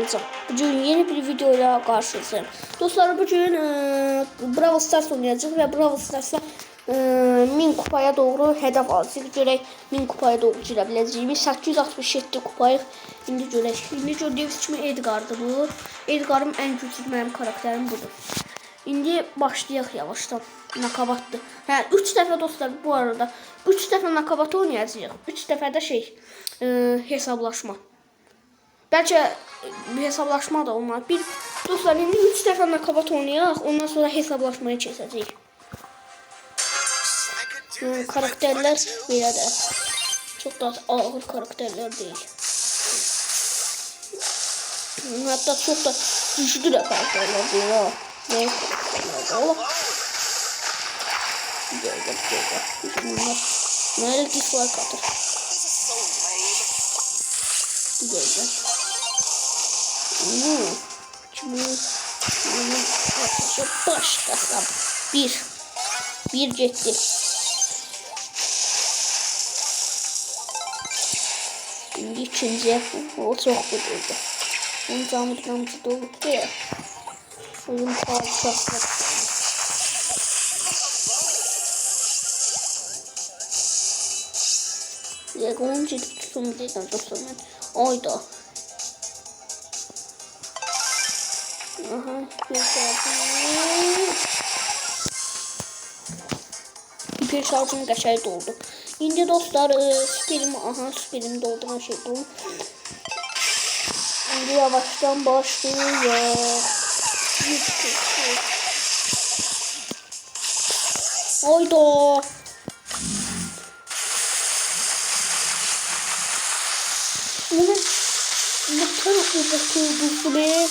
alacağım. Bugün yeni bir videoyla karşınızdayım. Dostlar bugün Brawl Stars oynayacağız ve Brawl Stars'a 1000 kupaya doğru hedef alacağız. Görək 1000 kupaya doğru girə biləcəyimiz 867 kupayıq. İndi görək. İndi gördüyünüz kimi Edgar'dır bu. Edgar'ım en güçlü benim karakterim budur. İndi başlayaq yavaştan. Nakabatdır. Hə, 3 dəfə dostlar bu arada 3 dəfə nakabat oynayacağıq. 3 dəfə də hesablaşma. Bəlkə hesablaşma da olmaz. Dostlar indi 3 dəfə nakabat oynayaq, ondan sonra hesablaşmaya keçəcəyik. Karakterler belə də çox da ağır karakterler değil. Hatta çok da güçlü de karakterler değil ha. Ne karakterler de nerede dislike atır. Güzel. Şimdi başlasam. Bir gitti. Şimdi ikinci o çok güzeldi. Onun camı doldu ya. Oyun parçası. Onun ciddi tutum değil dostlar. Oydu. Aha, hiper şarjım qəşəng doldu. İndi dostlar süperim dolduran şey bu. İndi yavaştan başlayacağız. Oydu. Ne tarafı bakıyordu be?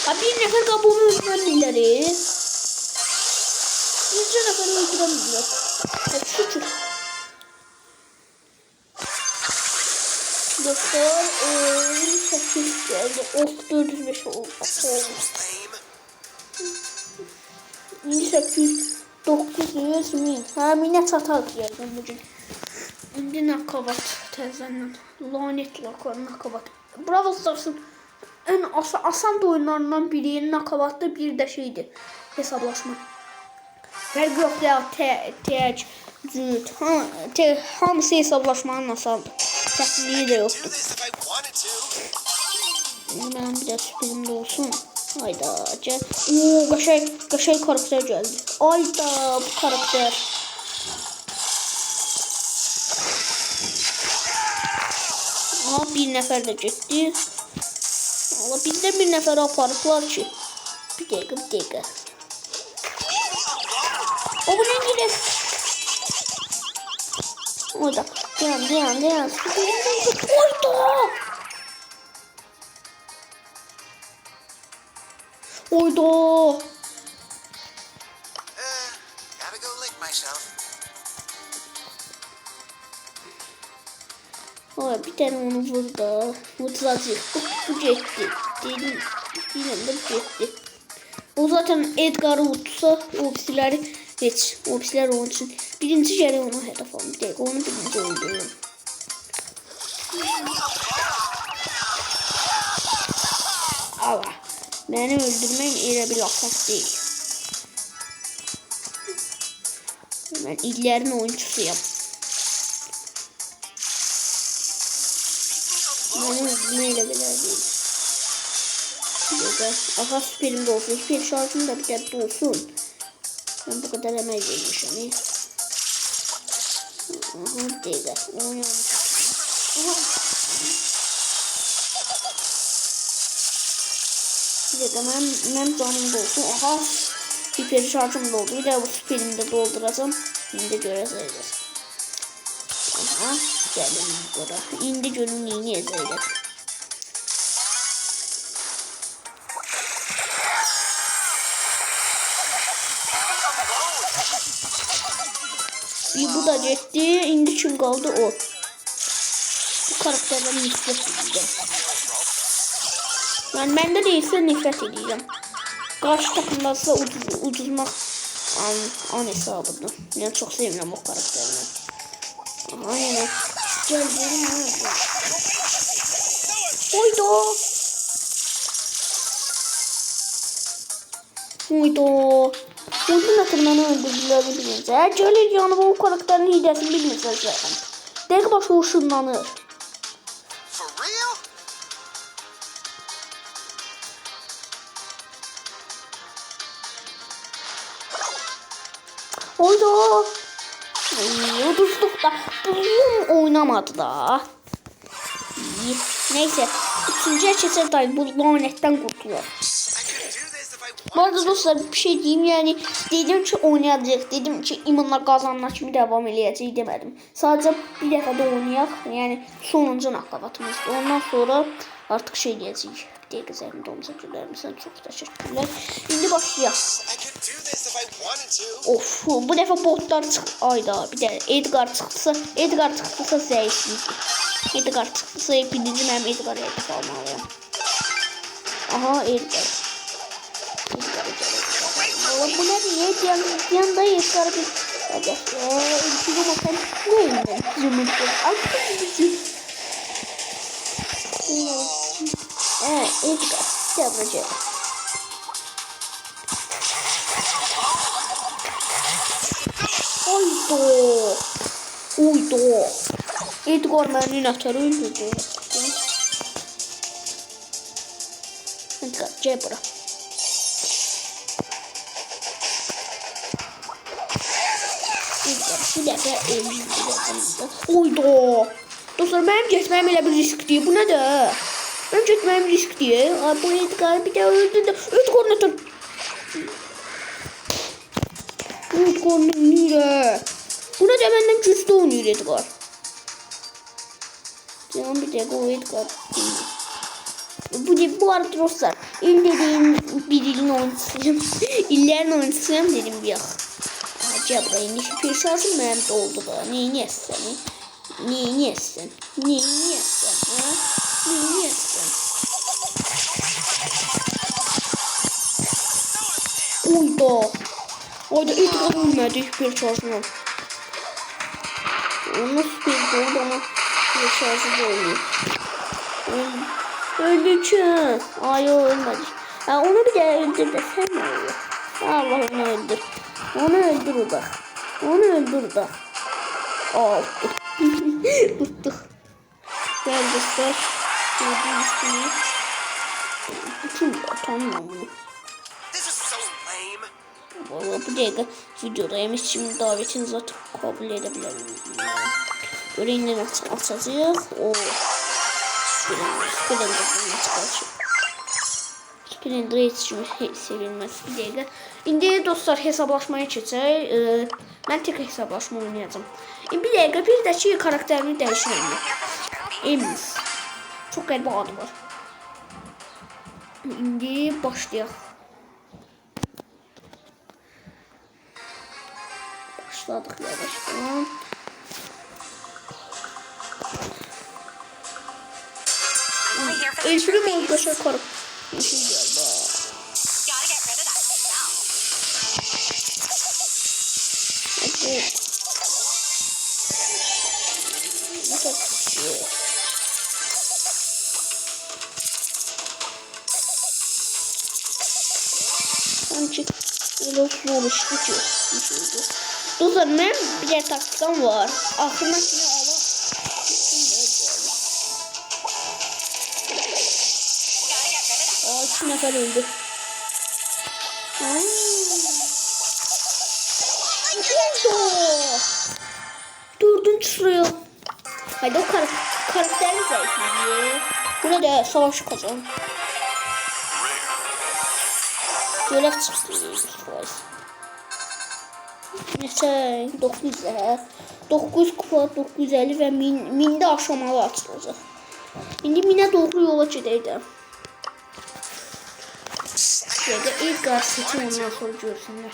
Abi nefer kabuğunu öldürenleri. Yüzce nefer öldüremiyor. Hep şükür. Dostlar 8 geldi. Of 405 oldu. 1800 900 1000. Ha minnet satarız yerden bugün. İndi nakabat təzəndən. Lanetli nakabat. Brawl Stars'ın en asan oyunlarından biri nakabatda bir de şeydir. Hesablaşma. Fərqi yoxdur ya tək, cüt. Hamısı hesablaşmanın asandır. Çətinliyi də yoxdur. Mənim bir də süperim də olsun. Hayda. Qəşəng karakter gəldi. Ayda bu karakter. Ama bir nefer de gitti. Allah bizde bir nefer aparıklar ki. Bir dakika. O bu ne gidiyor? Orada. Dayan. Oyda. Aa, bir tane onu vurdu. Mutladı. Bu gitti. Dedim de bu gitti. O zaten Edgar'ı vursa opsileri geç. Opsiler onun için. Birinci kere ona hedef aldım. Bir dakika onu birinci öldürüyorum. Allah. Beni öldürmen öyle bir lafak değil. Ben illerin oyuncusuyum. Benim öldürmeyle bile değil. Aha süperim de olsun. Süper şarjım da bir de olsun. Ben bu kadar emek vermişim. Aha bir dakika. Bir dakika benim canım da olsun. Aha süper şarjım da oldu. Bir de bu süperimi de dolduracağım. Şimdi göreceğiz. Aha geldim burada. İndi gönül neyini ezeyler. Bu da gitti. İndi kim kaldı o. Bu karakterden nefret edeceğim. Yani bende değilse nefret edeceğim. Karşı takımlarsa ucuzmak an hesabıdır. Yani çok sevmiyorum o karakterleri. Aha yine. Gel benim Oydu. Oydu. Bunun atımdan öldürdüler bilince. Celil yanı bu karakterin hidesini bilmirsiniz zaten. Dəqiq başı ışınlanır. Oydu. Uduzduk da. Oynamadı da. Neyse. Üçüncüye keçer dayı. Bu lanetten kurtulur. Bu arada dostlar bir şey diyeyim, yani dedim ki oynayacaq, dedim ki imanla kazanmak kimi devam eləyəcək demədim. Sadəcə bir dəfə də oynayaq, yəni sonuncu nakavatımızdır. Ondan sonra artıq şey deyəcəyik. Bir dəqiqə zəhmət olmasa gülərmişsən, çox təşəkkürlər. İndi başlayaq. Of, bu dəfə botlar çıxdı. Ayda bir də Edgar çıxdısa zəiflik. Edgar çıxdısa birinci mənim Edgar'a edib almalıyam. Aha, Edgar. Bu ne diye yanında Edgar'a bir ilgili bakalım neydi? Zümrüt'ü. Edgar. Yapacak. Oydu. Edgar benim atarı öldürdü. Edgar Cebra. Bir dəfə oydu. Dostlar mənim getməyim elə bir risk deyil. Bu nədir? Mənim getməyim risk deyil. Bu Edgar bir də öldürdü. Edgar nədir? Edgar neyirə? Bu nədir? Məndən güclü oynayır Edgar. Canım bir dəqiqə o Edgar. Bu arada dostlar dediğim bir ilin oyuncusuyum. İllərin oyuncusuyum dedim bir yax. Cebra indi bir şarjım mənim doldu da. Neyniyəsən? Neyniyəsən? Neyniyəsən? Neyniyəsən? Oyda. Oyda Edgar ölmədi bir şarjım. Onu bir doldu ama bir şarjı da oluyor. Öldü ki. Ay o ölmədi. Onu bir də öldür də sən ne olur? Allah onu öldür. Onu öldür da. Onu öldür da. Tuttuk. Gel dostlar. Gördüğünüz gibi. Bütün atamıyorum bunu. Valla bu dakika videodaymış. Şimdi davetinizi atıp kabul edebilirim. Böyle inden açacağız. Splendor hiç sevilmez bir dakika. İndi dostlar hesablaşmaya keçək. Mən tek hesablaşma oynayacağım. Bir dakika bir də ki karakterini dəyişirəm. Ems. Çox qəribə adı var. İndi başlayaq. Başladık yavaşdan. Elfrim arkadaşlar karım. Sanki öyle zor işte ki. Dostlar benim bir de taktikam var. Aklına kimi ala. Aa 2 nefer öldü. Dördüncü sıraya. Haydi o karakterini zayıflıyor. Buna da savaş kazan. Görev çıksın. Neyse 900 kupa 950 ve 1000'de aşamalı açılacak. Şimdi 1000'e doğru yola gidelim. Şöyle ilk seçim ondan sonra görsünler.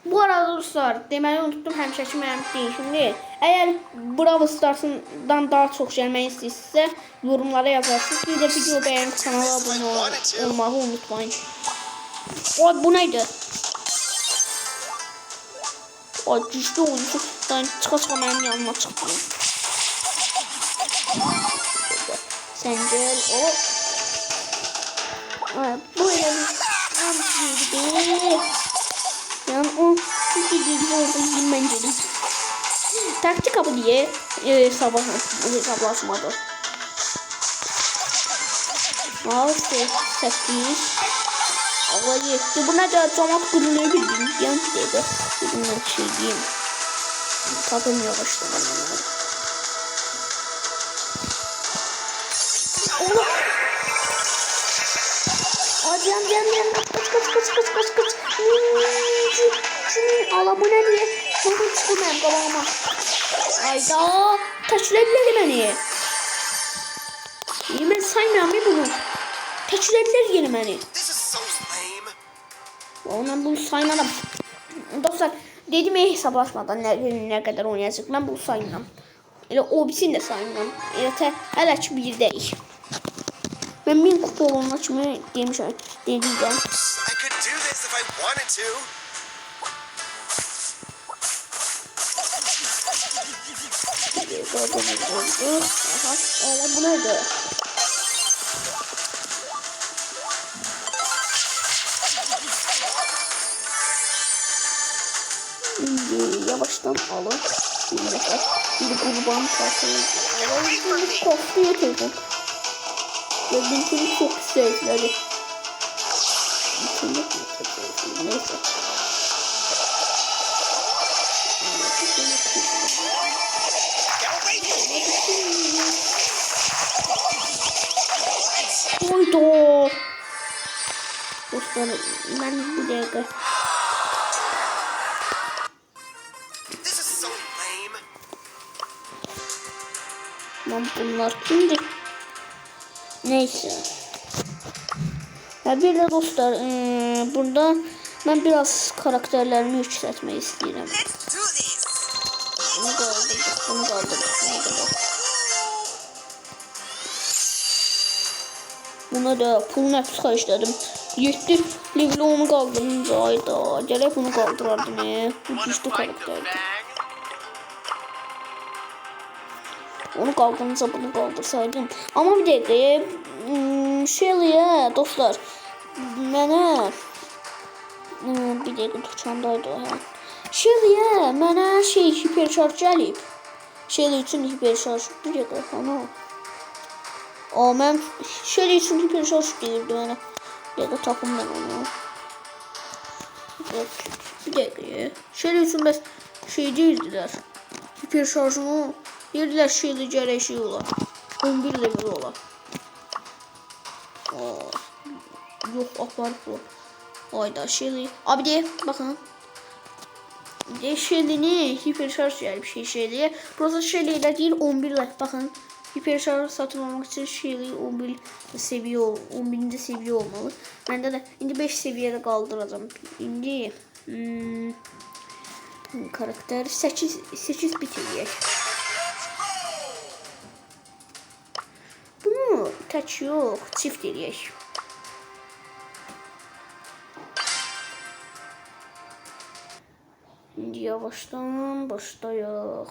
Bu arada dostlar, deməli unuttum həmişəki mənim deyişim deyil. Əgər Brawl Stars'dan daha çox gəlmək istəyirsinizsə, yorumlara yazarsınız. Bir də video bəyənib kanala abunə olmağı unutmayın. Oy bu neydi? Oy güclü oyuncu. Çıqa-çıqa mənim yanıma çıxdı. Sen gel. O. Bu yani. Yani o bir orada ben dedim. Taktik kapı diye hesaplaşmadı. 6, 8. Ama yetti. Buna da çomak kuruluyor bildiğin. Yan dedi. Bundan şey diyeyim. Takım yavaşladı. Oğlum. Yan. Kaç. Allah bu ne diye. Bunu çıkmayayım kafama. Ayda. Taşırabilir beni. Ben saymıyorum ya bunu. Taşırabilir yine beni. Ondan bunu saymadım. Dostlar dedim ya hesaplaşmadan ne kadar oynayacak. Ben bunu saymam. Elə o birisini de saymam. Elə hələ ki bir deyil. Ben 1000 kupa olana kimi demişəm. Dediyəm. Aha, elə bu nədir? Şimdi yavaştan alın. Bir kurban parçalı. Bir kostüye telefon. Benimkini çok sevdiler. Neyse. Oydu. Dostlarım ben bir dakika. Lan bunlar kimdi? Neyse. Ya bir de dostlar burada ben biraz karakterlerimi yükseltmeyi istedim. Bunu kaldırdık. Buna da pul nefs karıştırdım. 7 level 10'u kaldırınca ayda. Gerek bunu kaldırardı ne? Bu güçlü karakterdi. Onu kaldırınca bunu kaldırsaydım. Ama bir dakika Shelly'e dostlar mənə bir dəqiqə tutacağımdaydı o. Shelly'e mənə hiperşarj gəlib. Shelly üçün hiperşarj bir dəqiqə ana. Mən Shelly üçün hiperşarj deyirdi mənə. Bir dəqiqə tapım mən onu. Bir dəqiqə. Shelly üçün bəs deyirdilər. Hiperşarjını deyirdilər Shelly gərək olar. 11 level olar. Yok aparıp bu. Ayda Shelly. Abi de bakın. Shelly'ni hiperşarj yani bir Shelly'ye. Burası Shelly ile değil 11 ile bakın. Hiperşarj satın almak için Shelly 11 seviye 11. seviye olmalı. Bende de şimdi 5 seviyede kaldıracağım. Şimdi karakter 8 bitiriyek. Bunu tek yok, çift eləyək. Şimdi yavaştan başlayaq.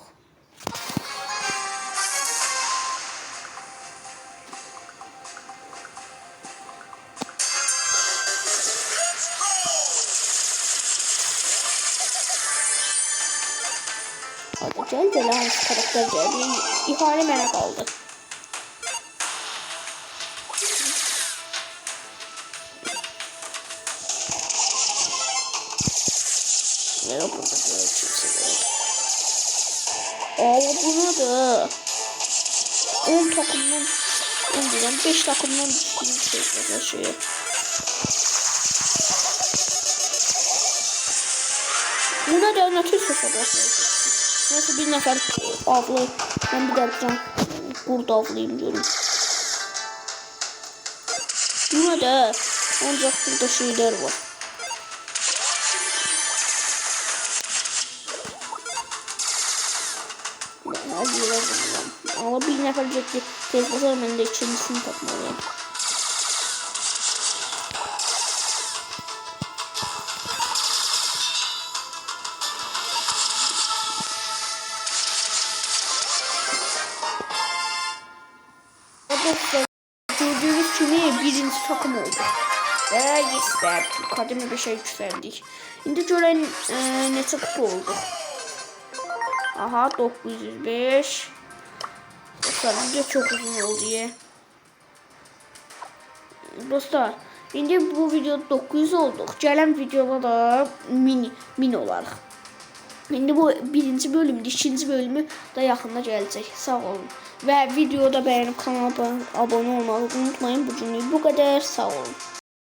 Hadi gel hansı karakter geldi. İhale mənə qaldı. Ya burada da kimse yok. Buna da 10 takımdan 5 takımdan bir şey. Buna da öğretiyor sofrası. Nasıl bir nefer avlı. Ben bir de yapacağım. Burada avlayayım diyorum. Buna da ancak burada şeyler var. Ama bir nefer ciddi telefonu ben de ikincisini takmalıyım. dostlar, gördüğünüz kimi birinci takım oldu. Ve yes, kademe 5'e yükseldik. İndi görən neçə kupa oldu. Aha 905. Dostlar video çok uzun oldu ya. Dostlar indi bu videoda 900 olduq. Gələn videoda da min olarıq. İndi bu birinci bölümdür. İkinci bölümü da yaxında gələcək. Sağ olun. Və videoda bəyənib kanala abone olmağı unutmayın. Bugünlük bu qədər. Sağ olun.